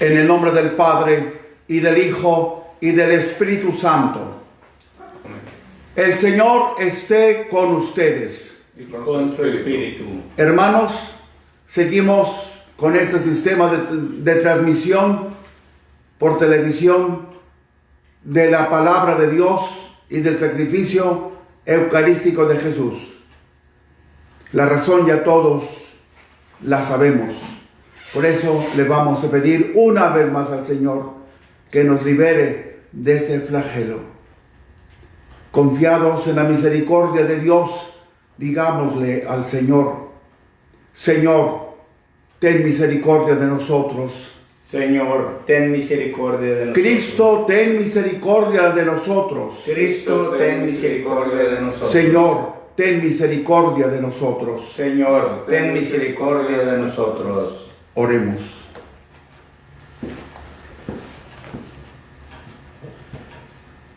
En el nombre del Padre, y del Hijo, y del Espíritu Santo. El Señor esté con ustedes. Y con su espíritu. Hermanos, seguimos con este sistema de transmisión por televisión de la palabra de Dios y del sacrificio eucarístico de Jesús. La razón ya todos la sabemos. Por eso le vamos a pedir una vez más al Señor que nos libere de este flagelo. Confiados en la misericordia de Dios, digámosle al Señor: Señor, ten misericordia de nosotros. Señor, ten misericordia de nosotros. Cristo, ten misericordia de nosotros. Cristo, ten misericordia de nosotros. Señor, ten misericordia de nosotros. Señor, ten misericordia de nosotros. Oremos.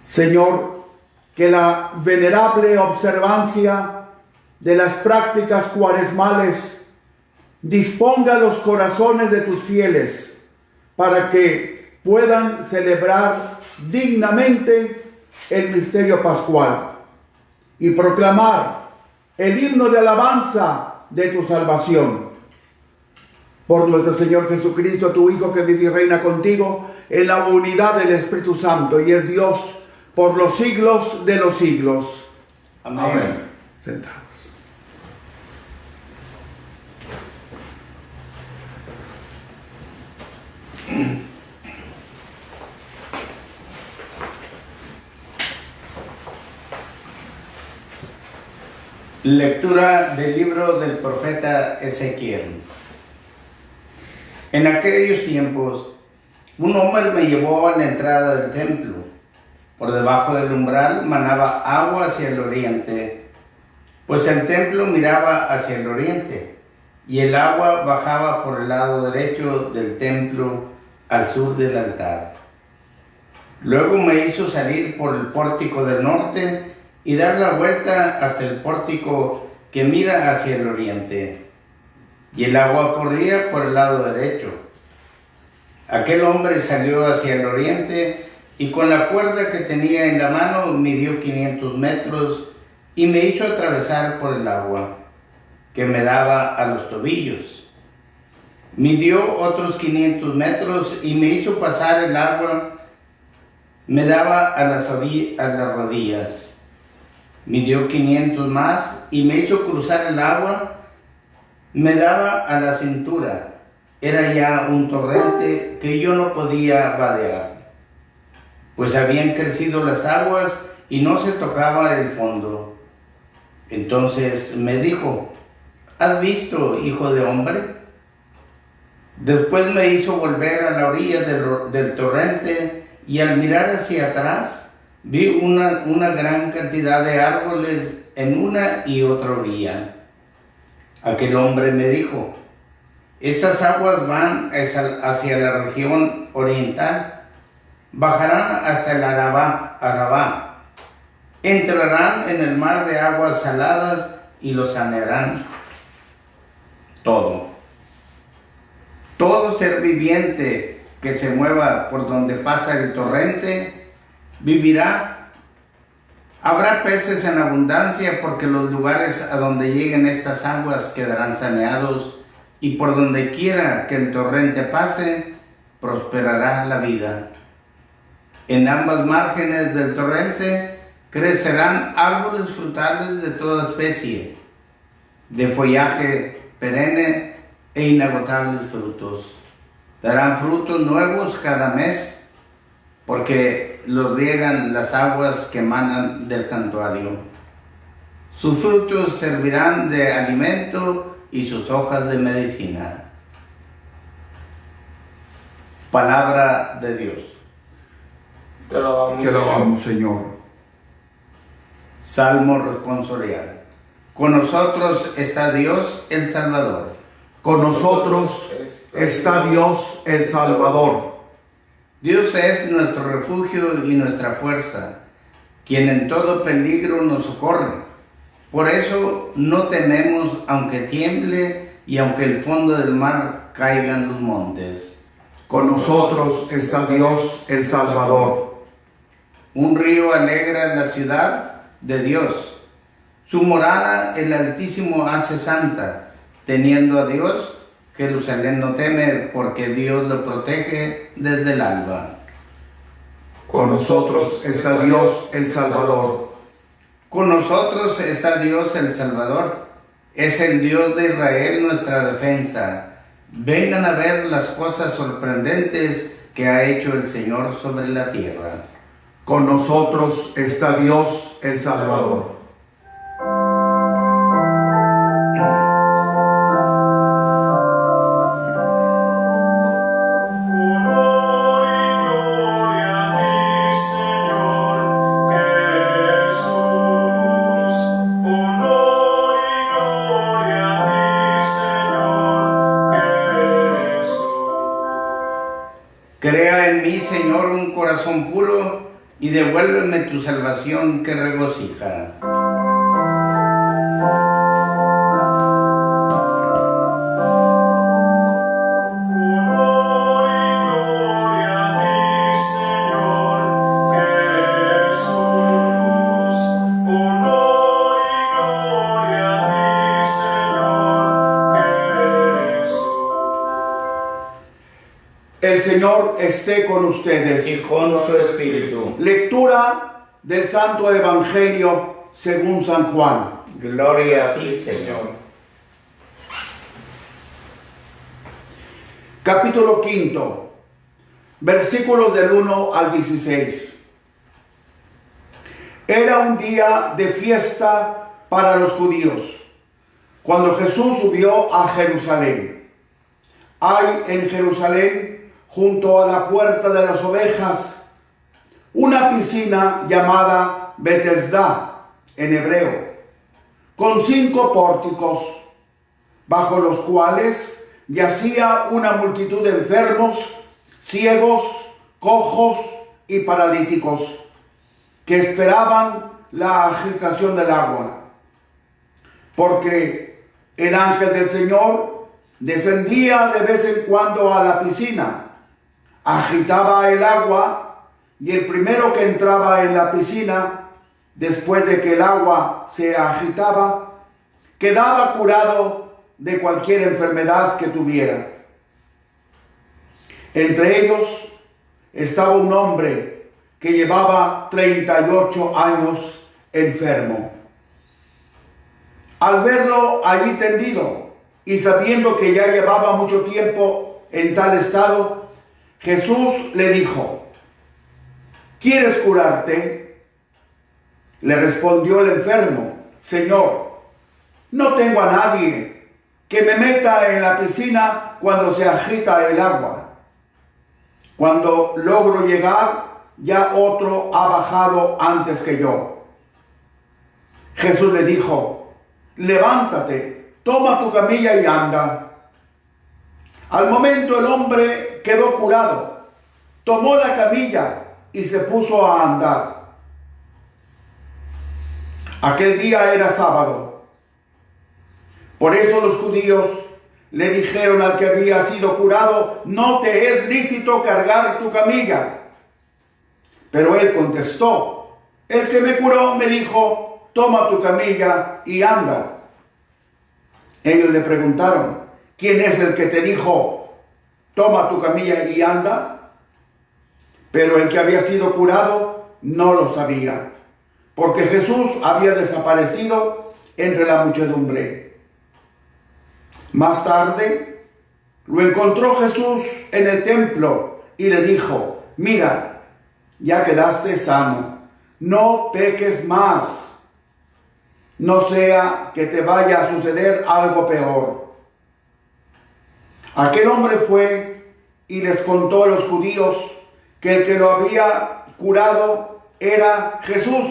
Señor, que la venerable observancia de las prácticas cuaresmales disponga los corazones de tus fieles para que puedan celebrar dignamente el misterio pascual y proclamar el himno de alabanza de tu salvación. Por nuestro Señor Jesucristo, tu Hijo, que vive y reina contigo en la unidad del Espíritu Santo y es Dios por los siglos de los siglos. Amén. Sentados. Lectura del libro del profeta Ezequiel. En aquellos tiempos, un hombre me llevó a la entrada del templo. Por debajo del umbral manaba agua hacia el oriente, pues el templo miraba hacia el oriente, y el agua bajaba por el lado derecho del templo al sur del altar. Luego me hizo salir por el pórtico del norte y dar la vuelta hasta el pórtico que mira hacia el oriente, y el agua corría por el lado derecho. Aquel hombre salió hacia el oriente y con la cuerda que tenía en la mano midió 500 metros y me hizo atravesar por el agua, que me daba a los tobillos. Midió otros 500 metros y me hizo pasar el agua, me daba a las rodillas. Midió 500 más y me hizo cruzar el agua, me daba a la cintura. Era ya un torrente que yo no podía vadear, pues habían crecido las aguas y no se tocaba el fondo. Entonces me dijo: ¿has visto, hijo de hombre? Después me hizo volver a la orilla del torrente y al mirar hacia atrás vi una gran cantidad de árboles en una y otra orilla. Aquel hombre me dijo: estas aguas van hacia la región oriental, bajarán hasta el Arabá, entrarán en el mar de aguas saladas y lo sanearán todo. Todo ser viviente que se mueva por donde pasa el torrente vivirá. Habrá peces en abundancia, porque los lugares a donde lleguen estas aguas quedarán saneados, y por donde quiera que el torrente pase, prosperará la vida. En ambas márgenes del torrente crecerán árboles frutales de toda especie, de follaje perenne e inagotables frutos. Darán frutos nuevos cada mes, porque los riegan las aguas que emanan del santuario. Sus frutos servirán de alimento y sus hojas de medicina. Palabra de Dios. Te alabamos, Te alabamos, Señor. Salmo responsorial. Con nosotros está Dios el Salvador. Con nosotros está Dios el Salvador. Dios es nuestro refugio y nuestra fuerza, quien en todo peligro nos socorre. Por eso no tememos, aunque tiemble y aunque el fondo del mar caigan los montes. Con nosotros está Dios el Salvador. Un río alegra la ciudad de Dios. Su morada el Altísimo hace santa. Teniendo a Dios, Jerusalén no teme, porque Dios lo protege desde el alba. Con nosotros está Dios el Salvador. Con nosotros está Dios el Salvador. Es el Dios de Israel nuestra defensa. Vengan a ver las cosas sorprendentes que ha hecho el Señor sobre la tierra. Con nosotros está Dios el Salvador. Crea en mí, Señor, un corazón puro y devuélveme tu salvación que regocija. El Señor esté con ustedes. Y con su espíritu. Lectura del Santo Evangelio según San Juan. Gloria a ti, Señor. Capítulo 5, versículos del 1 al 16. Era un día de fiesta para los judíos, cuando Jesús subió a Jerusalén. Hay en Jerusalén, junto a la puerta de las ovejas, una piscina llamada Betesda en hebreo, con 5 pórticos, bajo los cuales yacía una multitud de enfermos, ciegos, cojos y paralíticos, que esperaban la agitación del agua, porque el ángel del Señor descendía de vez en cuando a la piscina, agitaba el agua, y el primero que entraba en la piscina, después de que el agua se agitaba, quedaba curado de cualquier enfermedad que tuviera. Entre ellos estaba un hombre que llevaba 38 años enfermo. Al verlo allí tendido y sabiendo que ya llevaba mucho tiempo en tal estado, Jesús le dijo: ¿quieres curarte? Le respondió el enfermo: Señor, no tengo a nadie que me meta en la piscina cuando se agita el agua. Cuando logro llegar, ya otro ha bajado antes que yo. Jesús le dijo: levántate, toma tu camilla y anda. Al momento el hombre quedó curado, tomó la camilla y se puso a andar. Aquel día era sábado. Por eso los judíos le dijeron al que había sido curado: no te es lícito cargar tu camilla. Pero él contestó: el que me curó me dijo: toma tu camilla y anda. Ellos le preguntaron: ¿quién es el que te dijo: toma tu camilla y anda? Pero el que había sido curado no lo sabía, porque Jesús había desaparecido entre la muchedumbre. Más tarde lo encontró Jesús en el templo y le dijo: mira, ya quedaste sano, no peques más, no sea que te vaya a suceder algo peor. Aquel hombre fue y les contó a los judíos que el que lo había curado era Jesús.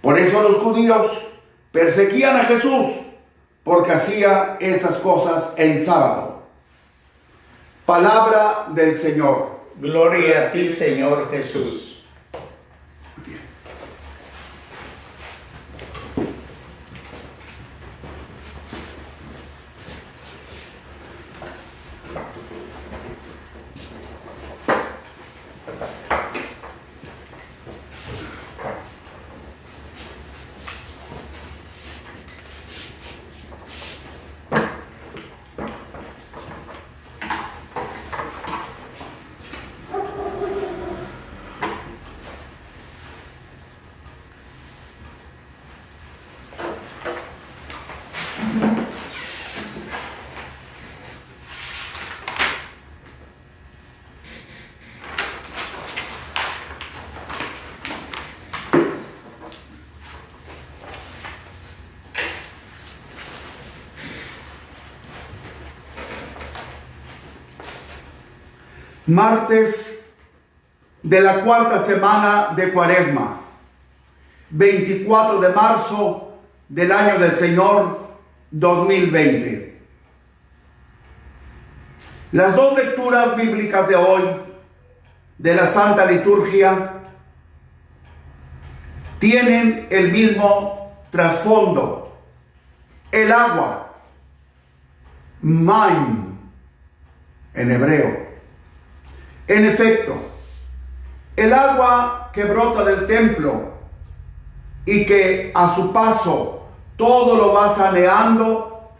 Por eso los judíos perseguían a Jesús, porque hacía estas cosas en sábado. Palabra del Señor. Gloria a ti, Señor Jesús. Martes de la cuarta semana de Cuaresma, 24 de marzo del año del Señor 2020. Las dos lecturas bíblicas de hoy de la Santa Liturgia tienen el mismo trasfondo: el agua, maim en hebreo. En efecto, el agua que brota del templo y que a su paso todo lo va saneando,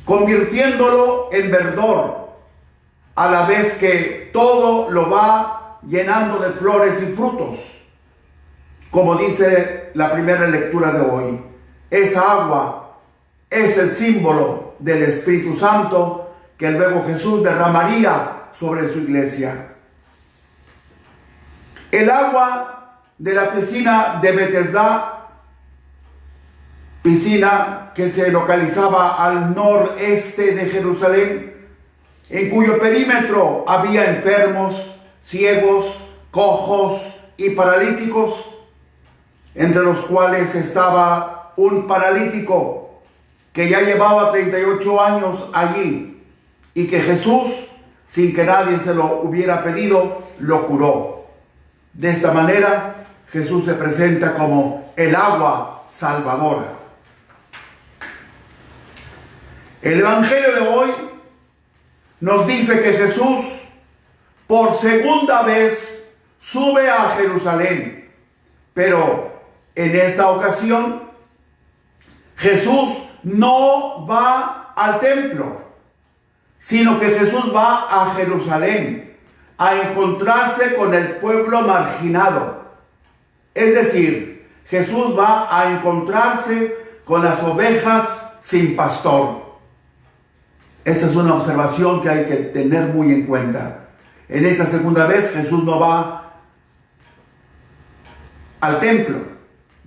convirtiéndolo en verdor, a la vez que todo lo va llenando de flores y frutos. Como dice la primera lectura de hoy, esa agua es el símbolo del Espíritu Santo que luego Jesús derramaría sobre su iglesia. El agua de la piscina de Betesda, piscina que se localizaba al noreste de Jerusalén, en cuyo perímetro había enfermos, ciegos, cojos y paralíticos, entre los cuales estaba un paralítico que ya llevaba 38 años allí y que Jesús, sin que nadie se lo hubiera pedido, lo curó. De esta manera, Jesús se presenta como el agua salvadora. El Evangelio de hoy nos dice que Jesús, por segunda vez, sube a Jerusalén. Pero en esta ocasión, Jesús no va al templo, sino que Jesús va a Jerusalén a encontrarse con el pueblo marginado. Es decir, Jesús va a encontrarse con las ovejas sin pastor. Esta es una observación que hay que tener muy en cuenta. En esta segunda vez Jesús no va al templo,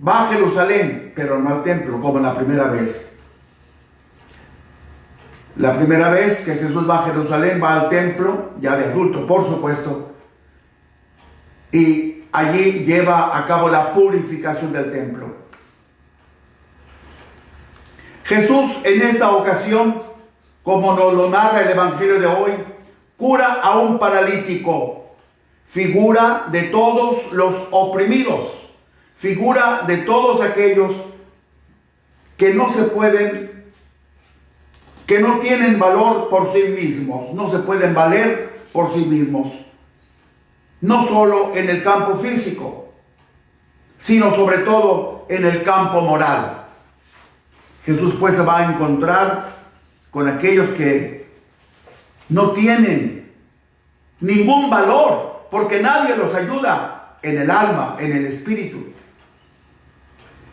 va a Jerusalén, pero no al templo como la primera vez. La primera vez que Jesús va a Jerusalén, va al templo, ya de adulto, por supuesto, y allí lleva a cabo la purificación del templo. Jesús en esta ocasión, como nos lo narra el Evangelio de hoy, cura a un paralítico, figura de todos los oprimidos, figura de todos aquellos que no se pueden, que no tienen valor por sí mismos, no se pueden valer por sí mismos, no solo en el campo físico, sino sobre todo en el campo moral. Jesús pues se va a encontrar con aquellos que no tienen ningún valor, porque nadie los ayuda en el alma, en el espíritu.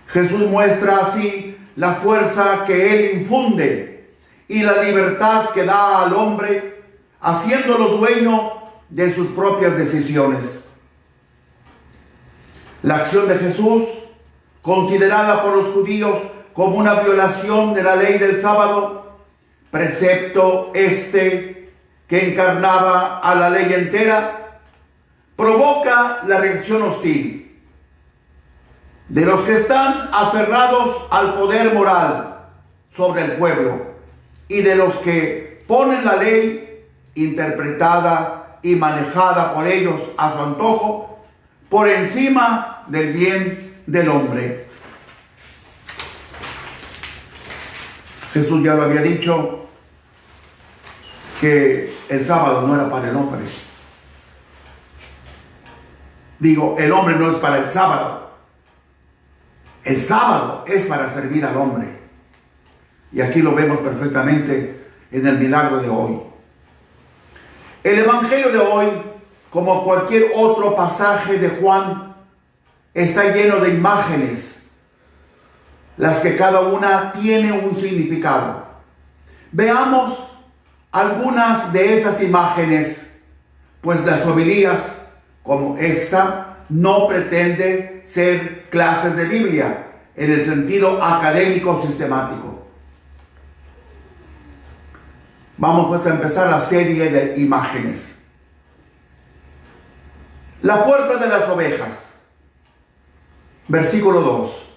Jesús muestra así la fuerza que Él infunde y la libertad que da al hombre, haciéndolo dueño de sus propias decisiones. La acción de Jesús, considerada por los judíos como una violación de la ley del sábado, precepto que encarnaba a la ley entera, provoca la reacción hostil de los que están aferrados al poder moral sobre el pueblo y de los que ponen la ley interpretada y manejada por ellos a su antojo por encima del bien del hombre. Jesús ya lo había dicho, que el sábado no era para el hombre. Digo, el hombre no es para el sábado. El sábado es para servir al hombre. Y aquí lo vemos perfectamente en el milagro de hoy. El Evangelio de hoy, como cualquier otro pasaje de Juan, está lleno de imágenes, las que cada una tiene un significado. Veamos algunas de esas imágenes, pues las homilías como esta no pretende ser clases de Biblia en el sentido académico sistemático. Vamos pues a empezar la serie de imágenes. La puerta de las ovejas, versículo 2,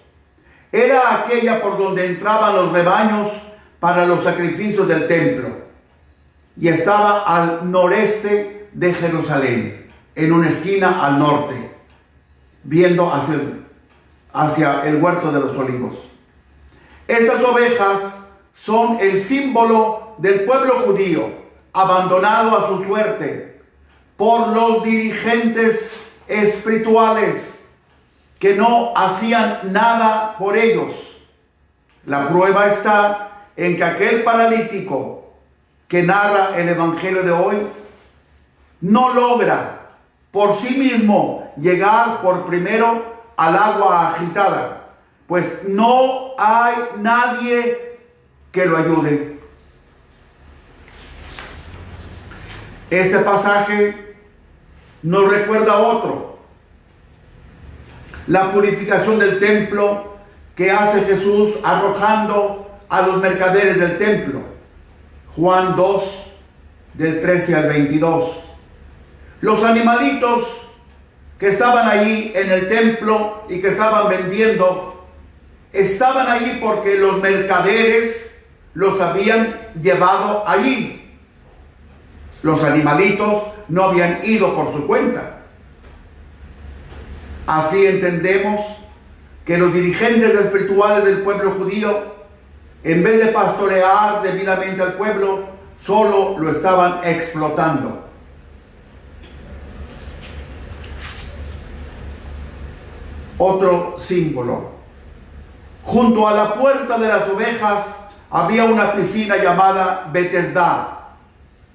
era aquella por donde entraban los rebaños para los sacrificios del templo, y estaba al noreste de Jerusalén, en una esquina al norte, viendo hacia el huerto de los olivos. Estas ovejas son el símbolo del pueblo judío, abandonado a su suerte por los dirigentes espirituales que no hacían nada por ellos. La prueba está en que aquel paralítico que narra el evangelio de hoy no logra por sí mismo llegar por primero al agua agitada, pues no hay nadie que lo ayude. Este pasaje nos recuerda otro: la purificación del templo que hace Jesús arrojando a los mercaderes del templo. Juan 2, del 13 al 22. Los animalitos que estaban allí en el templo y que estaban vendiendo, estaban allí porque los mercaderes los habían llevado allí. Los animalitos no habían ido por su cuenta. Así entendemos que los dirigentes espirituales del pueblo judío, en vez de pastorear debidamente al pueblo, solo lo estaban explotando. Otro símbolo: junto a la puerta de las ovejas había una piscina llamada Betesda,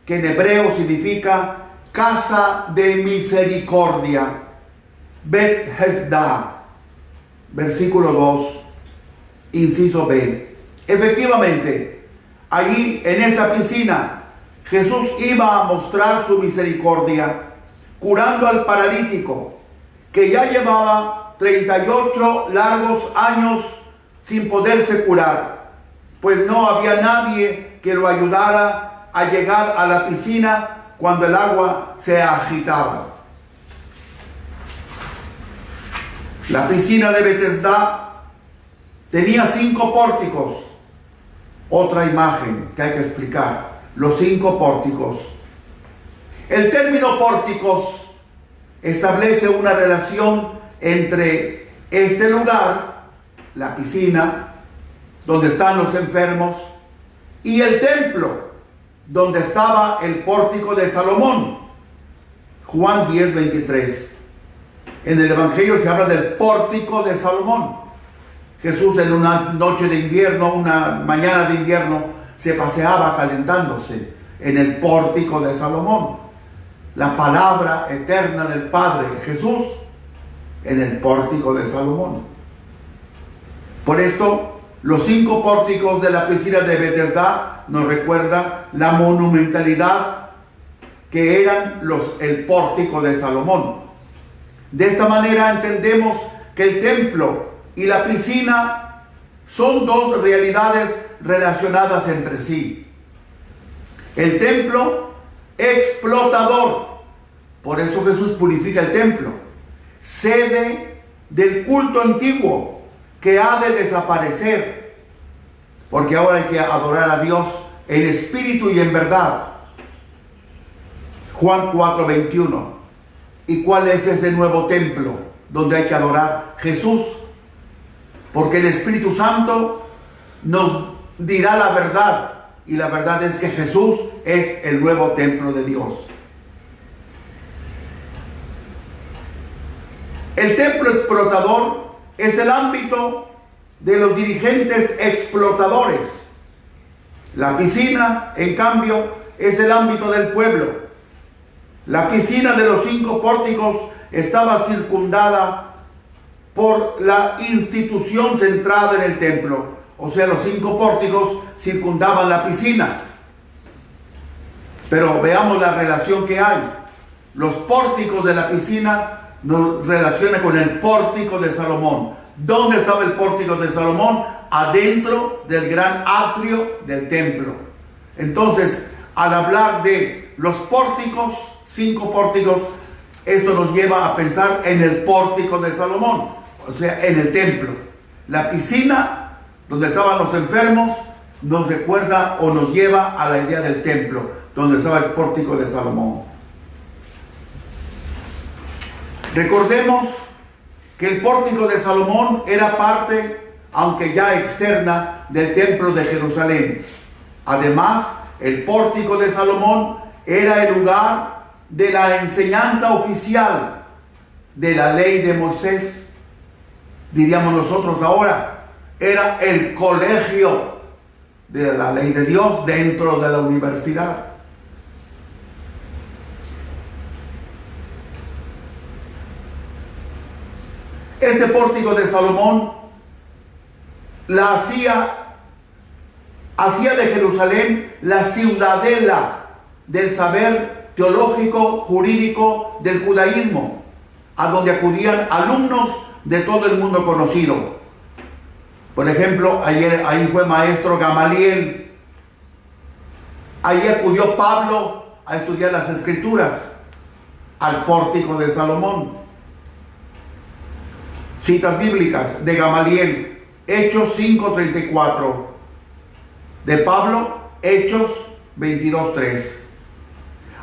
que en hebreo significa casa de misericordia. Betesda, versículo 2, inciso B. Efectivamente, allí en esa piscina Jesús iba a mostrar su misericordia, curando al paralítico que ya llevaba 38 largos años sin poderse curar, pues no había nadie que lo ayudara a llegar a la piscina cuando el agua se agitaba. La piscina de Betesda tenía 5 pórticos. Otra imagen que hay que explicar: los 5 pórticos. El término pórticos establece una relación entre este lugar, la piscina, donde están los enfermos, y el templo, donde estaba el pórtico de Salomón. Juan 10, 23. En el Evangelio se habla del pórtico de Salomón. Jesús en una noche de invierno, una mañana de invierno, se paseaba calentándose en el pórtico de Salomón. La palabra eterna del Padre, Jesús, en el pórtico de Salomón. Por esto, los 5 pórticos de la piscina de Betesda nos recuerda la monumentalidad que eran el pórtico de Salomón. De esta manera entendemos que el templo y la piscina son 2 realidades relacionadas entre sí. El templo explotador, por eso Jesús purifica el templo, sede del culto antiguo que ha de desaparecer, porque ahora hay que adorar a Dios en espíritu y en verdad. Juan 4, 21. ¿Y cuál es ese nuevo templo donde hay que adorar? Jesús. Porque el Espíritu Santo nos dirá la verdad, y la verdad es que Jesús es el nuevo templo de Dios. El templo explotador es el ámbito de los dirigentes explotadores. La piscina, en cambio, es el ámbito del pueblo. La piscina de los 5 pórticos estaba circundada por la institución centrada en el templo. O sea, los 5 pórticos circundaban la piscina. Pero veamos la relación que hay. Los pórticos de la piscina nos relaciona con el pórtico de Salomón. ¿Dónde estaba el pórtico de Salomón? Adentro del gran atrio del templo. Entonces, al hablar de los pórticos, 5 pórticos, Esto nos lleva a pensar en el pórtico de Salomón, o sea, en el templo. La piscina donde estaban los enfermos nos recuerda o nos lleva a la idea del templo, donde estaba el pórtico de Salomón. Recordemos que el pórtico de Salomón era parte, aunque ya externa, del templo de Jerusalén. Además, el pórtico de Salomón era el lugar de la enseñanza oficial de la ley de Moisés. Diríamos nosotros ahora, era el colegio de la ley de Dios dentro de la universidad. Este pórtico de Salomón hacía de Jerusalén la ciudadela del saber teológico, jurídico del judaísmo, a donde acudían alumnos de todo el mundo conocido. Por ejemplo, ahí fue maestro Gamaliel. Ahí acudió Pablo a estudiar las Escrituras, al pórtico de Salomón. Citas bíblicas de Gamaliel, Hechos 5:34. De Pablo, Hechos 22:3.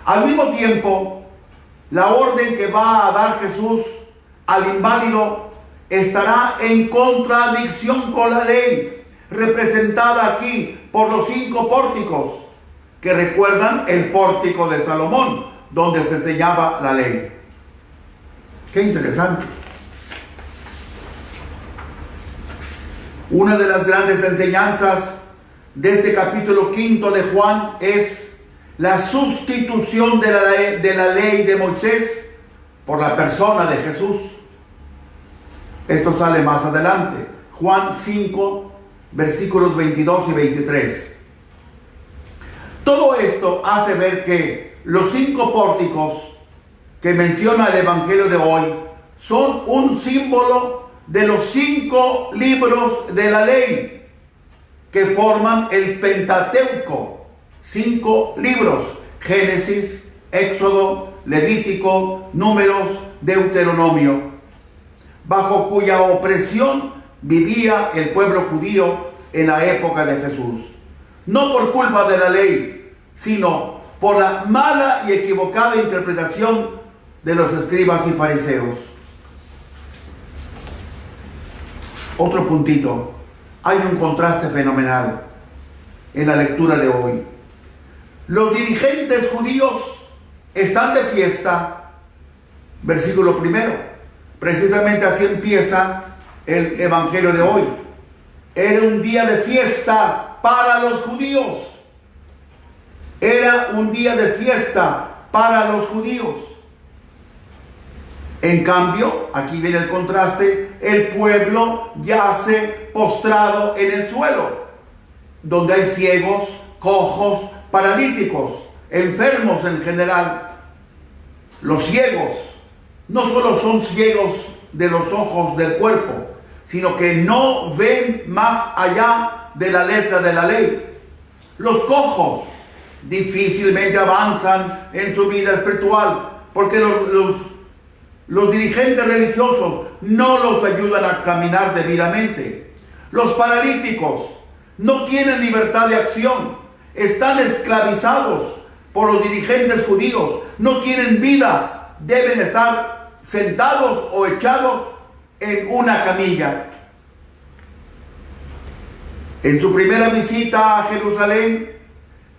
Al mismo tiempo, la orden que va a dar Jesús al inválido estará en contradicción con la ley, representada aquí por los 5 pórticos, que recuerdan el pórtico de Salomón, donde se enseñaba la ley. Qué interesante. Una de las grandes enseñanzas de este capítulo 5 de Juan es la sustitución de la ley de Moisés por la persona de Jesús. Esto sale más adelante. Juan 5, versículos 22 y 23. Todo esto hace ver que los 5 pórticos que menciona el Evangelio de hoy son un símbolo de los 5 libros de la ley que forman el Pentateuco. 5 libros: Génesis, Éxodo, Levítico, Números, Deuteronomio, bajo cuya opresión vivía el pueblo judío en la época de Jesús. No por culpa de la ley, sino por la mala y equivocada interpretación de los escribas y fariseos. Otro puntito. Hay un contraste fenomenal en la lectura de hoy. Los dirigentes judíos están de fiesta. Versículo 1. Precisamente así empieza el Evangelio de hoy. Era un día de fiesta para los judíos. Era un día de fiesta para los judíos. En cambio, aquí viene el contraste, el pueblo yace postrado en el suelo, donde hay ciegos, cojos, paralíticos, enfermos en general. Los ciegos no solo son ciegos de los ojos del cuerpo, sino que no ven más allá de la letra de la ley. Los cojos difícilmente avanzan en su vida espiritual, porque los dirigentes religiosos no los ayudan a caminar debidamente. Los paralíticos no tienen libertad de acción, están esclavizados por los dirigentes judíos, no tienen vida, deben estar sentados o echados en una camilla. En su primera visita a Jerusalén,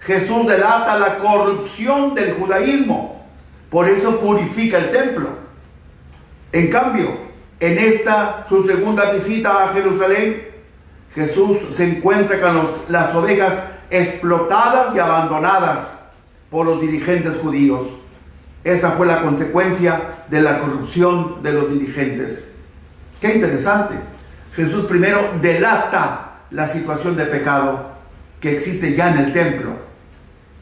Jesús delata la corrupción del judaísmo, por eso purifica el templo. En cambio, en su segunda visita a Jerusalén, Jesús se encuentra con las ovejas explotadas y abandonadas por los dirigentes judíos. Esa fue la consecuencia de la corrupción de los dirigentes. Qué interesante. Jesús primero delata la situación de pecado que existe ya en el templo.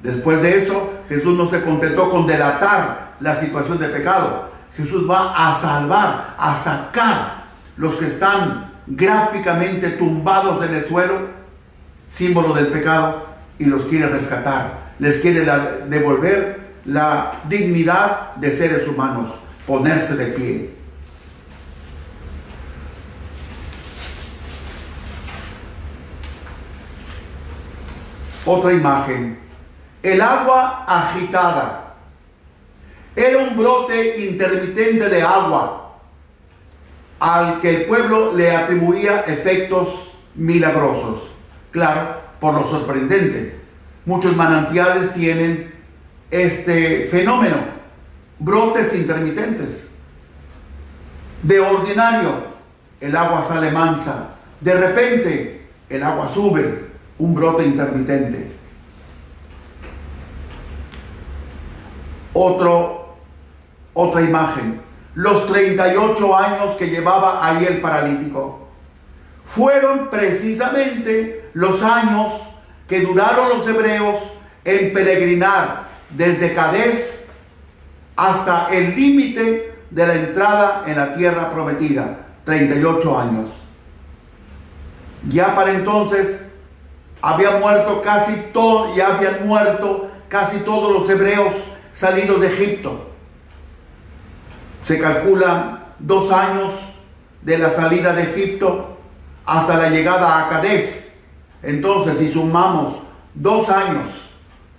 Después de eso, Jesús no se contentó con delatar la situación de pecado. Jesús va a salvar, a sacar los que están gráficamente tumbados en el suelo, símbolo del pecado, y los quiere rescatar. Les quiere devolver la dignidad de seres humanos. ponerse de pie. Otra imagen, el agua agitada. Era un brote intermitente de agua al que el pueblo le atribuía efectos milagrosos. Claro, por lo sorprendente. Muchos manantiales tienen este fenómeno, brotes intermitentes. De ordinario, el agua sale mansa. De repente, el agua sube, un brote intermitente. Otra imagen, los 38 años que llevaba ahí el paralítico fueron precisamente los años que duraron los hebreos en peregrinar desde Cadés hasta el límite de la entrada en la tierra prometida, 38 años. Ya para entonces habían muerto casi todos los hebreos salidos de Egipto. Se calculan 2 años de la salida de Egipto hasta la llegada a Cadés. Entonces, si sumamos 2 años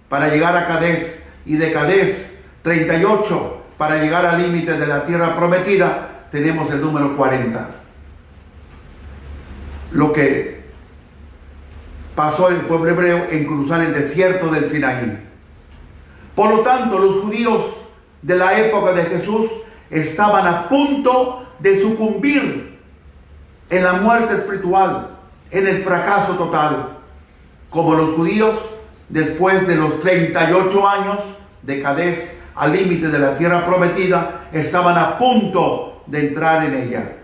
para llegar a Cadés y de Cadés 38 para llegar al límite de la tierra prometida, tenemos el número 40. Lo que pasó el pueblo hebreo en cruzar el desierto del Sinaí. Por lo tanto, los judíos de la época de Jesús estaban a punto de sucumbir en la muerte espiritual, en el fracaso total, como los judíos después de los 38 años de Cadés al límite de la tierra prometida estaban a punto de entrar en ella.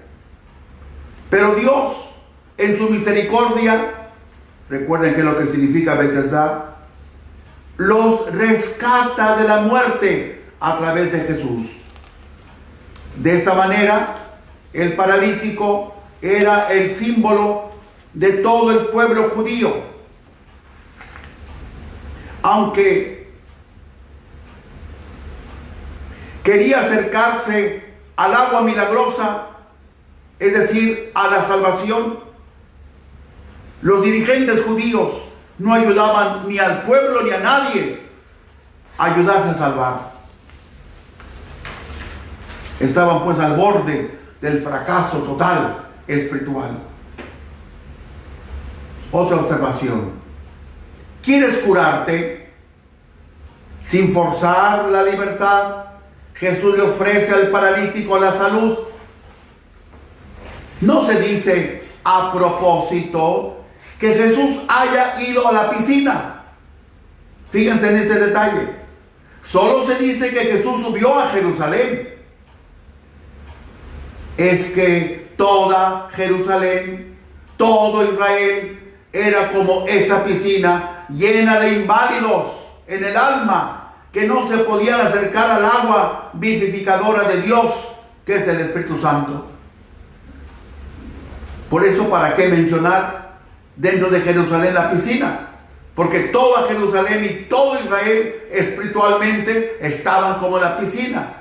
Pero Dios, en su misericordia, recuerden que es lo que significa Betesda, los rescata de la muerte a través de Jesús. De esta manera, el paralítico era el símbolo de todo el pueblo judío. Aunque quería acercarse al agua milagrosa, es decir, a la salvación, los dirigentes judíos no ayudaban ni al pueblo ni a nadie a ayudarse a salvar. Estaban pues al borde del fracaso total espiritual. Otra observación. ¿Quieres curarte sin forzar la libertad? Jesús le ofrece al paralítico la salud. No se dice a propósito que Jesús haya ido a la piscina. Fíjense en este detalle. Solo se dice que Jesús subió a Jerusalén. Es que toda Jerusalén, todo Israel, era como esa piscina llena de inválidos en el alma, que no se podían acercar al agua vivificadora de Dios, que es el Espíritu Santo. Por eso, ¿para qué mencionar dentro de Jerusalén la piscina? Porque toda Jerusalén y todo Israel espiritualmente estaban como la piscina,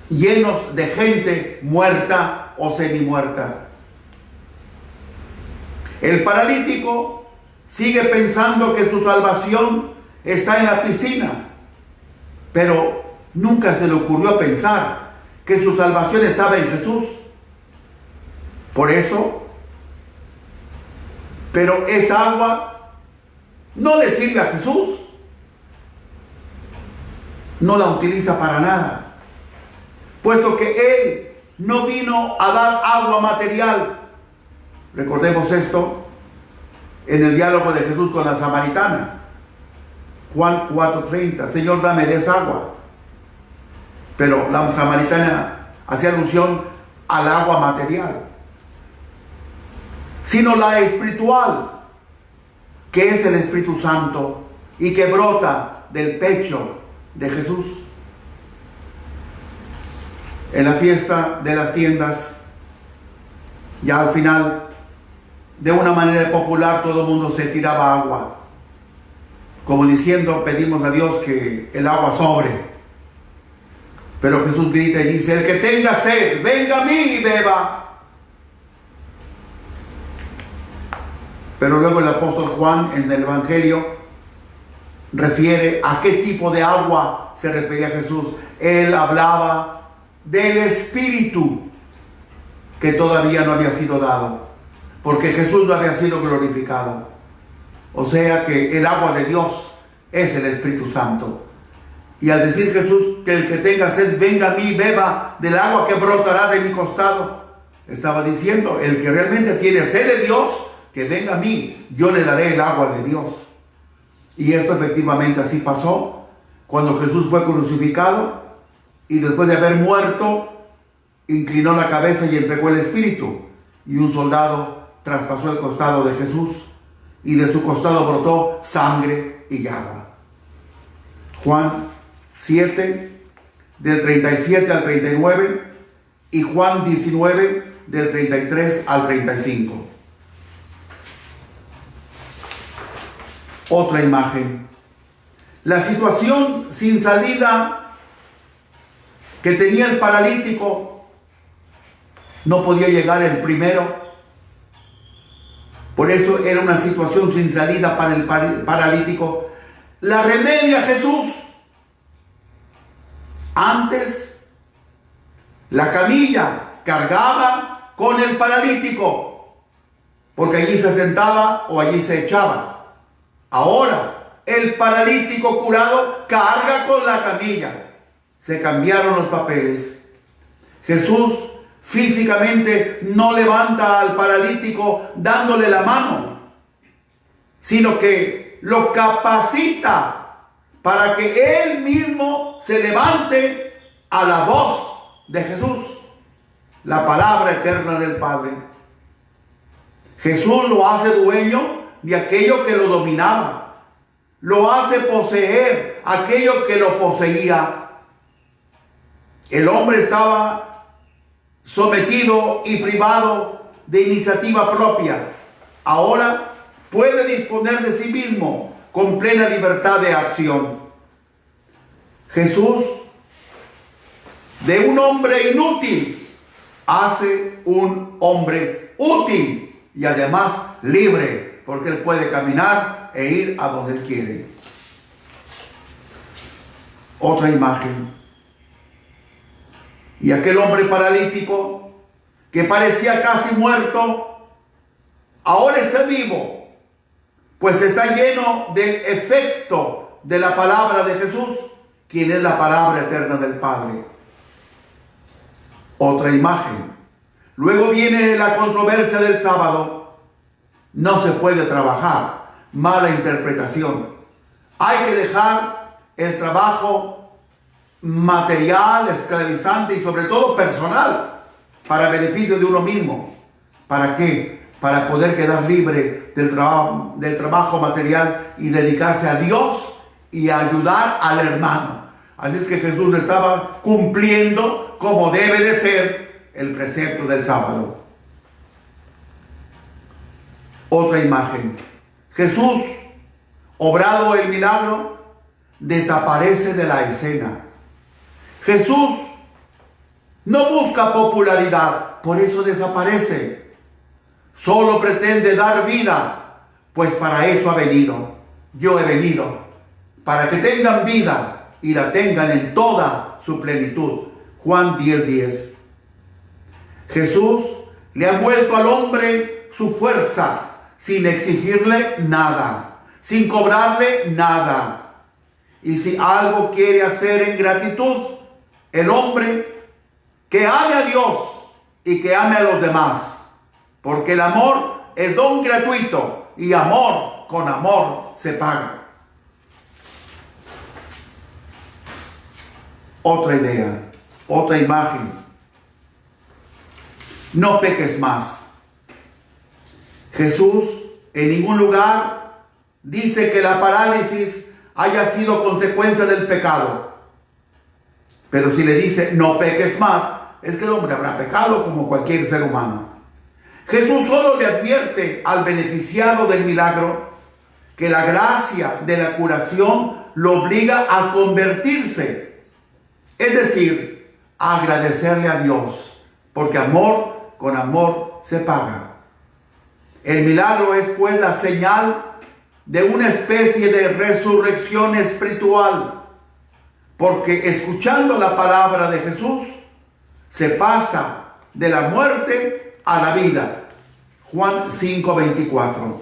llenos de gente muerta o semimuerta. El paralítico sigue pensando que su salvación está en la piscina, pero nunca se le ocurrió pensar que su salvación estaba en Jesús. Por eso, pero esa agua no le sirve a Jesús, no la utiliza para nada, puesto que Él no vino a dar agua material. Recordemos esto en el diálogo de Jesús con la samaritana. Juan 4:30, Señor, dame de esa agua. Pero la samaritana hacía alusión al agua material, sino la espiritual, que es el Espíritu Santo y que brota del pecho de Jesús. En la fiesta de las tiendas, ya al final, de una manera popular, todo el mundo se tiraba agua, como diciendo, pedimos a Dios que el agua sobre. Pero Jesús grita y dice: el que tenga sed, venga a mí y beba. Pero luego el apóstol Juan en el Evangelio refiere a qué tipo de agua se refería Jesús. Él hablaba del Espíritu que todavía no había sido dado, porque Jesús no había sido glorificado. O sea que el agua de Dios es el Espíritu Santo. Y al decir Jesús que el que tenga sed venga a mí, beba del agua que brotará de mi costado, estaba diciendo: el que realmente tiene sed de Dios, que venga a mí, yo le daré el agua de Dios. Y esto efectivamente así pasó cuando Jesús fue crucificado y después de haber muerto, inclinó la cabeza y entregó el Espíritu. Y un soldado traspasó el costado de Jesús y de su costado brotó sangre y agua. Juan 7, del 37 al 39, y Juan 19, del 33 al 35. Otra imagen. La situación sin salida que tenía el paralítico, no podía llegar el primero. Por eso era una situación sin salida para el paralítico. La remedia Jesús. Antes, la camilla cargaba con el paralítico, porque allí se sentaba o allí se echaba. Ahora, el paralítico curado carga con la camilla. Se cambiaron los papeles. Jesús físicamente no levanta al paralítico dándole la mano, sino que lo capacita para que él mismo se levante a la voz de Jesús, la palabra eterna del Padre. Jesús lo hace dueño de aquello que lo dominaba, lo hace poseer aquello que lo poseía. El hombre estaba sometido y privado de iniciativa propia. Ahora puede disponer de sí mismo con plena libertad de acción. Jesús, de un hombre inútil, hace un hombre útil y además libre, porque él puede caminar e ir a donde él quiere. Otra imagen. Y aquel hombre paralítico que parecía casi muerto, ahora está vivo, pues está lleno del efecto de la palabra de Jesús, quien es la palabra eterna del Padre. Otra imagen. Luego viene la controversia del sábado. No se puede trabajar. Mala interpretación. Hay que dejar el trabajo material, esclavizante y sobre todo personal, para beneficio de uno mismo. ¿Para qué? Para poder quedar libre del trabajo material y dedicarse a Dios y ayudar al hermano. Así es que Jesús estaba cumpliendo como debe de ser el precepto del sábado. Otra imagen. Jesús, obrado el milagro, desaparece de la escena. Jesús no busca popularidad, por eso desaparece. Solo pretende dar vida, pues para eso ha venido. Yo he venido para que tengan vida y la tengan en toda su plenitud. Juan 10:10. Jesús le ha vuelto al hombre su fuerza, sin exigirle nada, sin cobrarle nada. Y si algo quiere hacer en gratitud, el hombre que ame a Dios y que ame a los demás, porque el amor es don gratuito y amor con amor se paga. Otra idea, otra imagen. No peques más. Jesús en ningún lugar dice que la parálisis haya sido consecuencia del pecado. Pero si le dice no peques más, es que el hombre habrá pecado como cualquier ser humano. Jesús solo le advierte al beneficiado del milagro que la gracia de la curación lo obliga a convertirse. Es decir, agradecerle a Dios, porque amor con amor se paga. El milagro es pues la señal de una especie de resurrección espiritual, porque escuchando la palabra de Jesús se pasa de la muerte a la vida. Juan 5:24.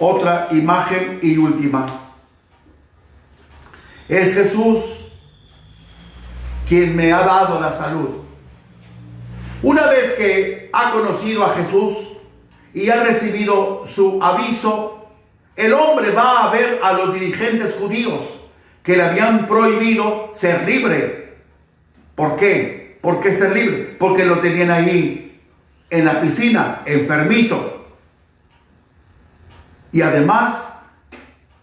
Otra imagen y última. Es Jesús quien me ha dado la salud. Una vez que ha conocido a Jesús y ha recibido su aviso, el hombre va a ver a los dirigentes judíos que le habían prohibido ser libre. ¿Por qué? ¿Por qué ser libre? Porque lo tenían ahí en la piscina, enfermito. Y además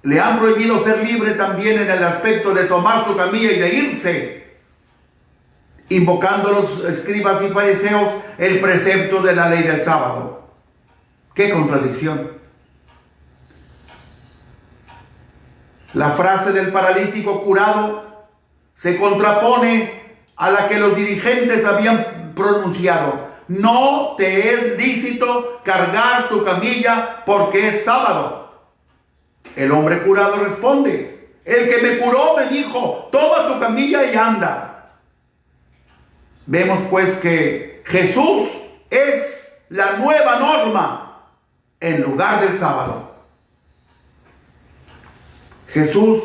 le han prohibido ser libre también en el aspecto de tomar su camilla y de irse, invocando los escribas y fariseos el precepto de la ley del sábado. ¡Qué contradicción! La frase del paralítico curado se contrapone a la que los dirigentes habían pronunciado. No te es lícito cargar tu camilla porque es sábado. El hombre curado responde: el que me curó me dijo, toma tu camilla y anda. Vemos pues que Jesús es la nueva norma en lugar del sábado. Jesús,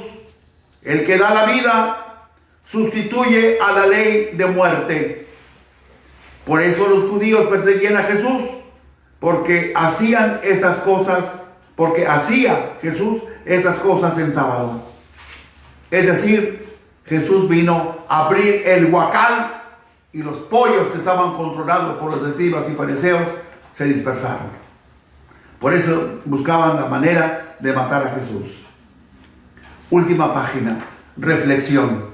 el que da la vida, sustituye a la ley de muerte. Por eso los judíos perseguían a Jesús, porque hacían esas cosas, porque hacía Jesús esas cosas en sábado. Es decir, Jesús vino a abrir el huacal y los pollos que estaban controlados por los escribas y fariseos se dispersaron. Por eso buscaban la manera de matar a Jesús. Última página, reflexión.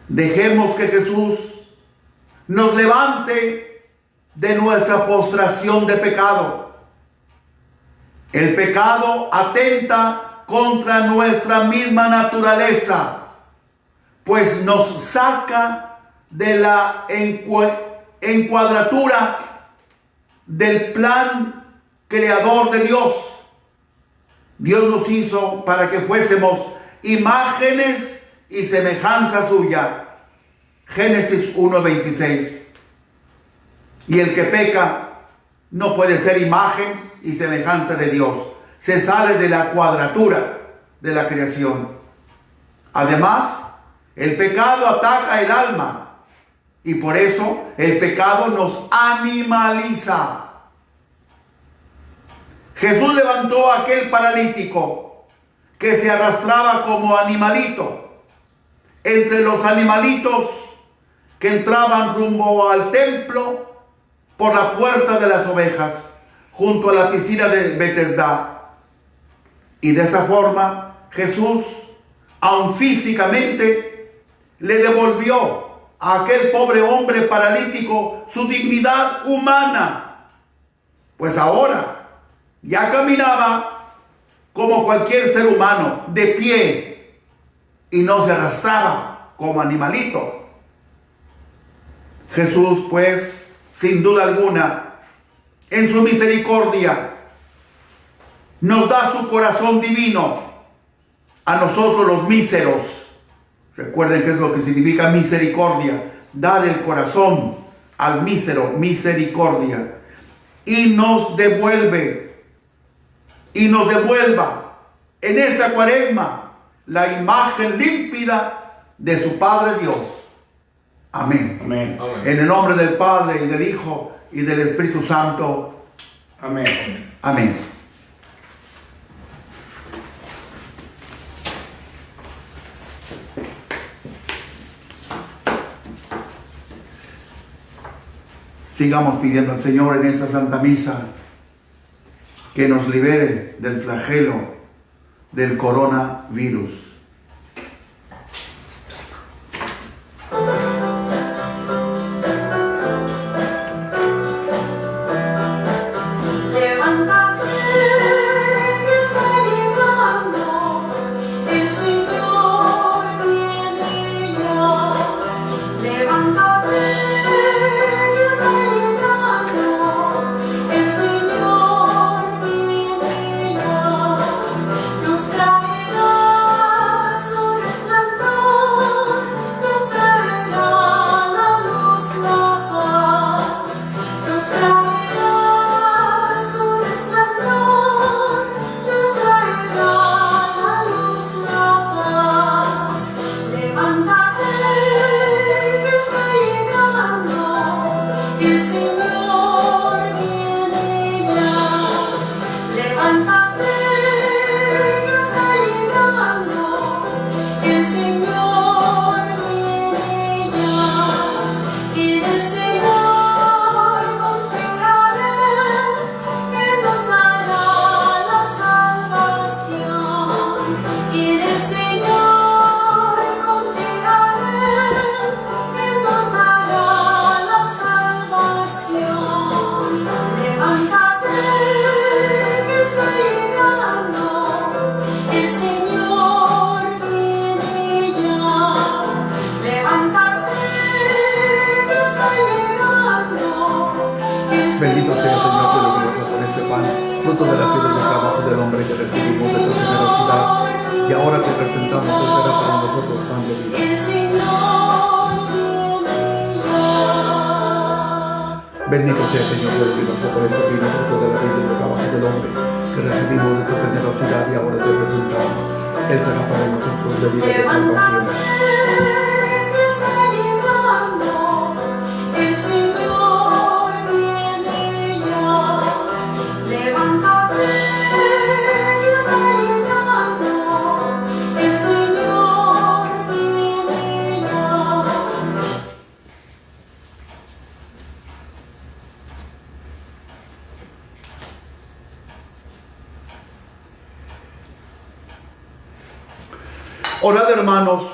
Dejemos que Jesús nos levante de nuestra postración de pecado. El pecado atenta contra nuestra misma naturaleza, pues nos saca de la encuadratura del plan creador de Dios. Dios nos hizo para que fuésemos imágenes y semejanza suya. Génesis 1:26. Y el que peca no puede ser imagen y semejanza de Dios. Se sale de la cuadratura de la creación. Además, el pecado ataca el alma y por eso el pecado nos animaliza. Jesús levantó a aquel paralítico que se arrastraba como animalito. Entre los animalitos que entraban rumbo al templo por la puerta de las ovejas, junto a la piscina de Betesda. Y de esa forma Jesús, aun físicamente, le devolvió a aquel pobre hombre paralítico su dignidad humana. Pues ahora ya caminaba como cualquier ser humano, de pie, y no se arrastraba como animalito. Jesús, pues, sin duda alguna, en su misericordia, nos da su corazón divino a nosotros los míseros. Recuerden qué es lo que significa misericordia: dar el corazón al mísero, misericordia. Y nos devuelva en esta cuaresma la imagen límpida de su Padre Dios. Amén. Amén. Amén. En el nombre del Padre, y del Hijo, y del Espíritu Santo. Amén. Amén. Sigamos pidiendo al Señor en esta Santa Misa que nos libere del flagelo del coronavirus. Levántate, Bendito sea, Señor, de los universos por este pan, fruto de la tierra y del trabajo del hombre que recibimos de tu generosidad. Y ahora te presentamos el será para nosotros pan de vida. Bendito sea, Señor, del universo por este vino, fruto de la tierra y del trabajo del hombre que recibimos de tu generosidad. Y ahora te presentamos el será para nosotros de vida y de salvación. Orad, hermanos,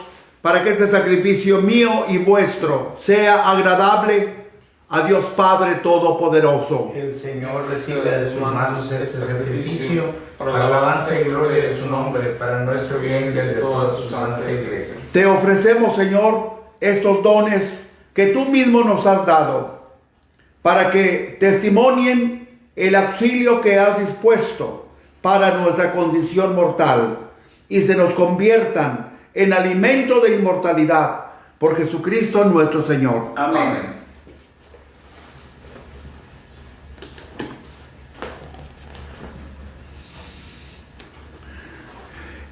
para que este sacrificio mío y vuestro sea agradable a Dios Padre Todopoderoso. El Señor recibe de sus manos este sacrificio para la alabanza y gloria de su nombre, para nuestro bien y el de toda su santa iglesia. Te ofrecemos, Señor, estos dones que tú mismo nos has dado, para que testimonien el auxilio que has dispuesto para nuestra condición mortal y se nos conviertan en alimento de inmortalidad por Jesucristo nuestro Señor. Amén.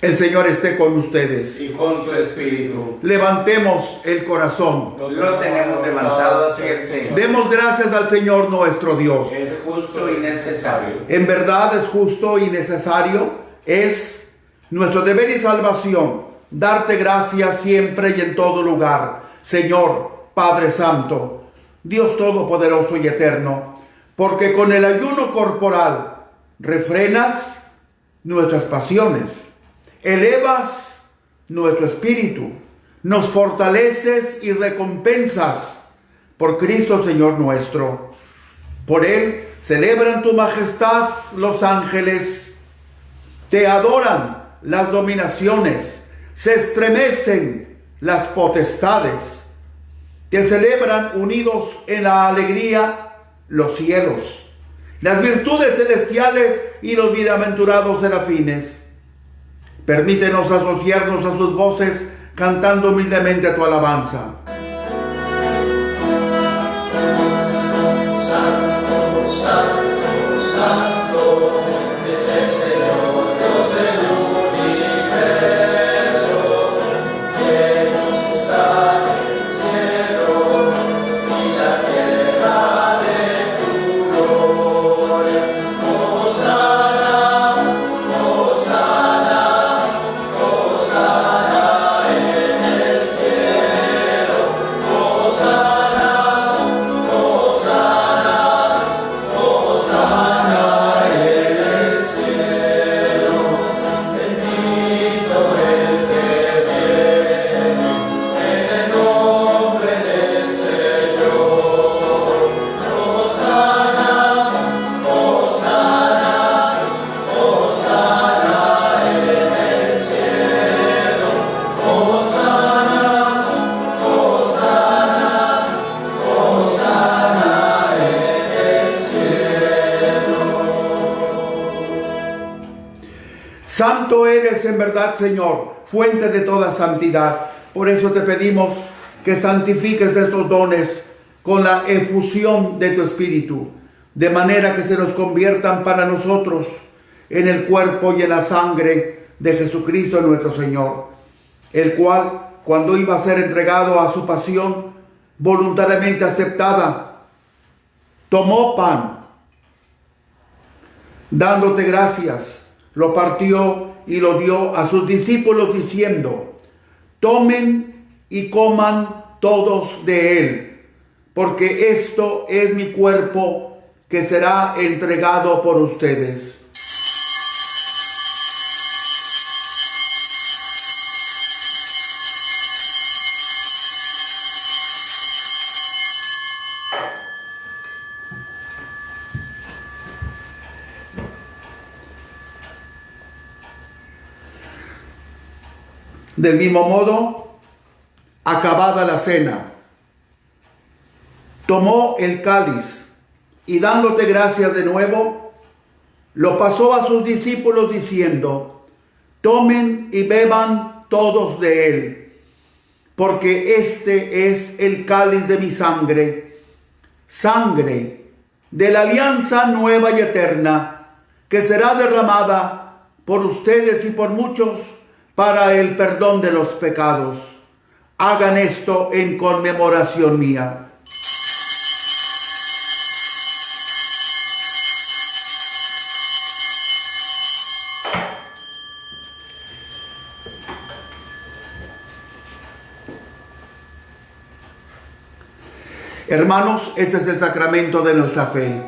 El Señor esté con ustedes. Y con su espíritu. Levantemos el corazón. Lo tenemos levantado hacia el Señor. Demos gracias al Señor nuestro Dios. Es justo y necesario. En verdad es justo y necesario, es nuestro deber y salvación, darte gracias siempre y en todo lugar, Señor, Padre Santo, Dios Todopoderoso y Eterno, porque con el ayuno corporal refrenas nuestras pasiones, elevas nuestro espíritu, nos fortaleces y recompensas por Cristo Señor nuestro. Por Él celebran tu majestad los ángeles, te adoran las dominaciones, se estremecen las potestades, te celebran unidos en la alegría los cielos, las virtudes celestiales y los bienaventurados serafines. Permítenos asociarnos a sus voces cantando humildemente tu alabanza. Santo eres en verdad, Señor, fuente de toda santidad. Por eso te pedimos que santifiques estos dones con la efusión de tu Espíritu, de manera que se nos conviertan para nosotros en el cuerpo y en la sangre de Jesucristo nuestro Señor, el cual, cuando iba a ser entregado a su pasión voluntariamente aceptada, tomó pan, dándote gracias, lo partió y lo dio a sus discípulos diciendo: tomen y coman todos de él, porque esto es mi cuerpo que será entregado por ustedes. Del mismo modo, acabada la cena, tomó el cáliz y dándote gracias de nuevo, lo pasó a sus discípulos diciendo: tomen y beban todos de él, porque este es el cáliz de mi sangre, sangre de la alianza nueva y eterna, que será derramada por ustedes y por muchos para el perdón de los pecados. Hagan esto en conmemoración mía. Hermanos, este es el sacramento de nuestra fe.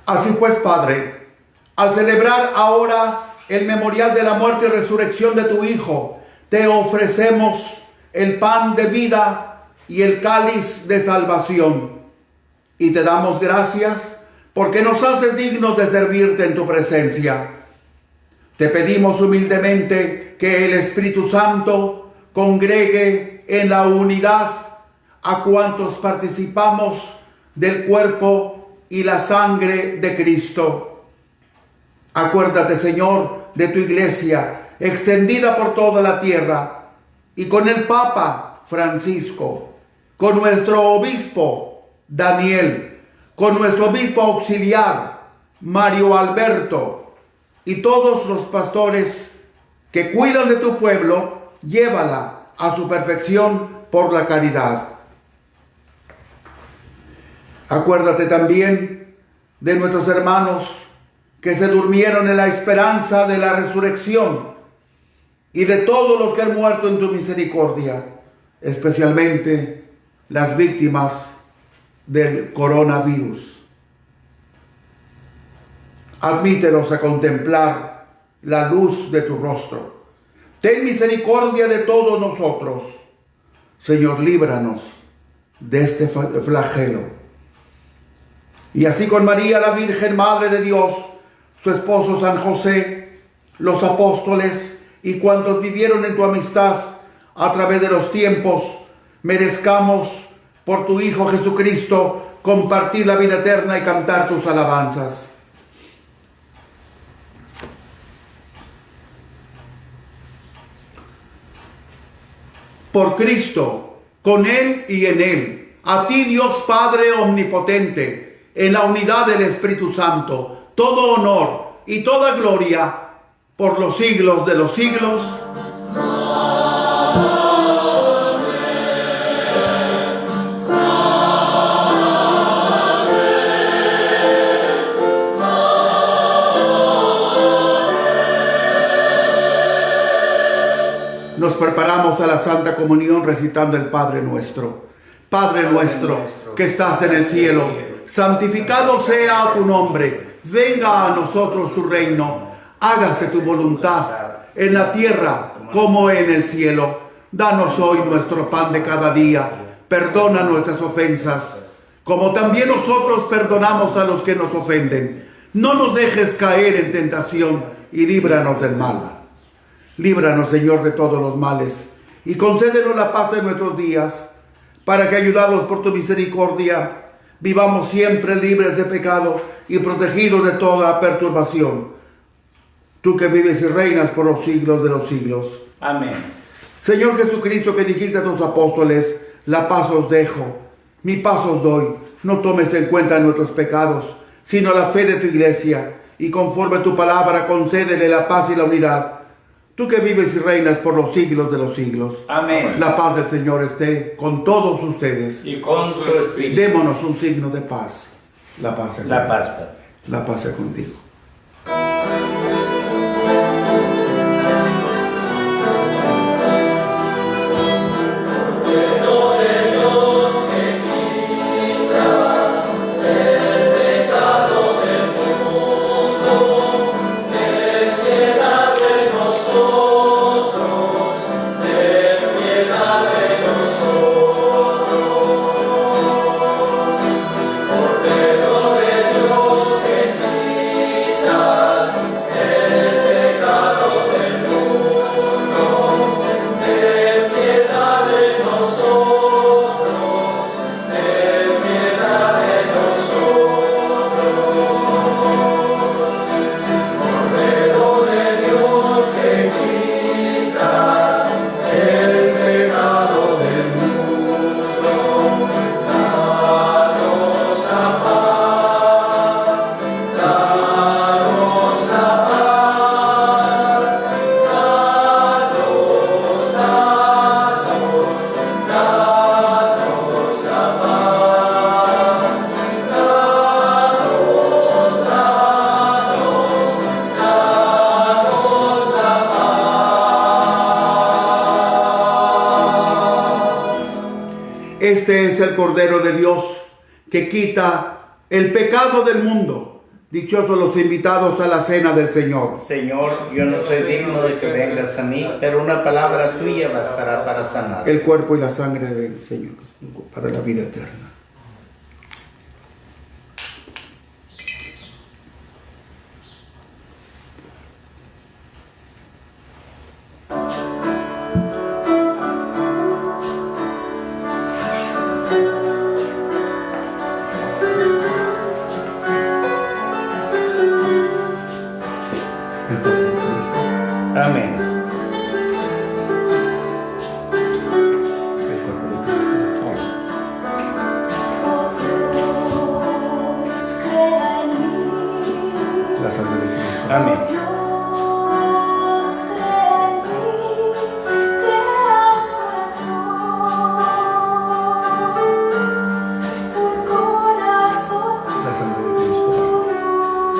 Así pues, Padre, al celebrar ahora el memorial de la muerte y resurrección de tu Hijo, te ofrecemos el pan de vida y el cáliz de salvación. Y te damos gracias porque nos haces dignos de servirte en tu presencia. Te pedimos humildemente que el Espíritu Santo congregue en la unidad a cuantos participamos del cuerpo y la sangre de Cristo. Acuérdate, Señor, de tu iglesia extendida por toda la tierra, y con el Papa Francisco, con nuestro obispo Daniel, con nuestro obispo auxiliar Mario Alberto, y todos los pastores que cuidan de tu pueblo, llévala a su perfección por la caridad. Acuérdate también de nuestros hermanos que se durmieron en la esperanza de la resurrección y de todos los que han muerto en tu misericordia, especialmente las víctimas del coronavirus. Admítelos a contemplar la luz de tu rostro. Ten misericordia de todos nosotros. Señor, líbranos de este flagelo. Y así con María, la Virgen Madre de Dios, su esposo San José, los apóstoles y cuantos vivieron en tu amistad a través de los tiempos, merezcamos por tu Hijo Jesucristo compartir la vida eterna y cantar tus alabanzas. Por Cristo, con Él y en Él, a ti Dios Padre omnipotente, en la unidad del Espíritu Santo, todo honor y toda gloria por los siglos de los siglos. Nos preparamos a la Santa Comunión recitando el Padre Nuestro. Padre nuestro que estás en el cielo, santificado sea tu nombre, venga a nosotros tu reino, hágase tu voluntad en la tierra como en el cielo. Danos hoy nuestro pan de cada día, perdona nuestras ofensas, como también nosotros perdonamos a los que nos ofenden. No nos dejes caer en tentación y líbranos del mal. Líbranos, Señor, de todos los males y concédenos la paz en nuestros días, para que, ayudados por tu misericordia, vivamos siempre libres de pecado y protegidos de toda perturbación. Tú que vives y reinas por los siglos de los siglos. Amén. Señor Jesucristo, que dijiste a tus apóstoles, la paz os dejo, mi paz os doy. No tomes en cuenta nuestros pecados, sino la fe de tu iglesia, y conforme a tu palabra concédele la paz y la unidad. Tú que vives y reinas por los siglos de los siglos. Amén. La paz del Señor esté con todos ustedes. Y con tu espíritu. Démonos un signo de paz. La paz sea La contigo. paz, Padre. La paz sea contigo. Este es el Cordero de Dios que quita el pecado del mundo. Dichosos los invitados a la cena del Señor. Señor, yo no soy digno de que vengas a mí, pero una palabra tuya bastará para sanar. El cuerpo y la sangre del Señor para la vida eterna. Amén. La sangre de Cristo. Amén. La sangre de Cristo.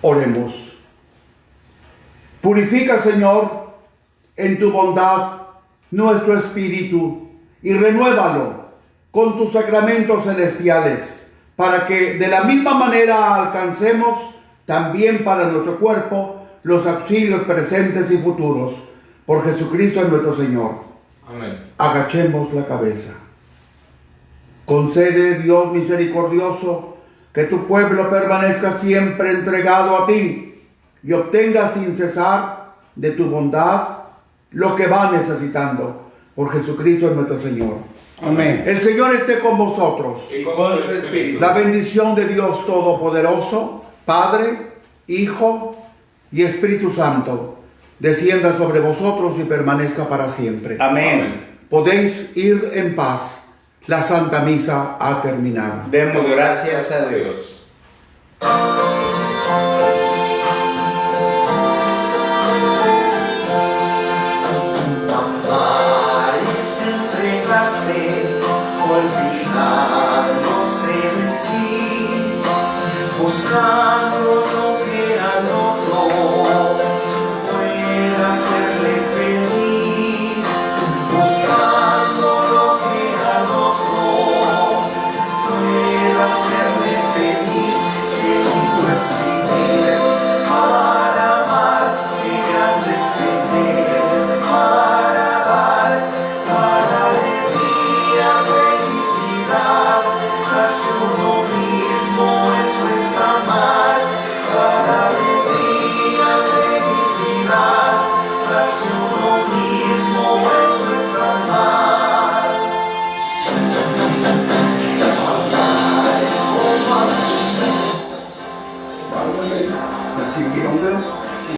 Oremos. Purifica, Señor, en tu bondad nuestro espíritu y renuévalo con tus sacramentos celestiales, para que de la misma manera alcancemos también para nuestro cuerpo los auxilios presentes y futuros. Por Jesucristo nuestro Señor. Amén. Agachemos la cabeza. Concede, Dios misericordioso, que tu pueblo permanezca siempre entregado a ti y obtenga sin cesar de tu bondad lo que va necesitando. Por Jesucristo nuestro Señor. Amén. El Señor esté con vosotros. Y con su espíritu. La bendición de Dios Todopoderoso, Padre, Hijo y Espíritu Santo, descienda sobre vosotros y permanezca para siempre. Amén. Podéis ir en paz. La Santa Misa ha terminado. Demos gracias a Dios.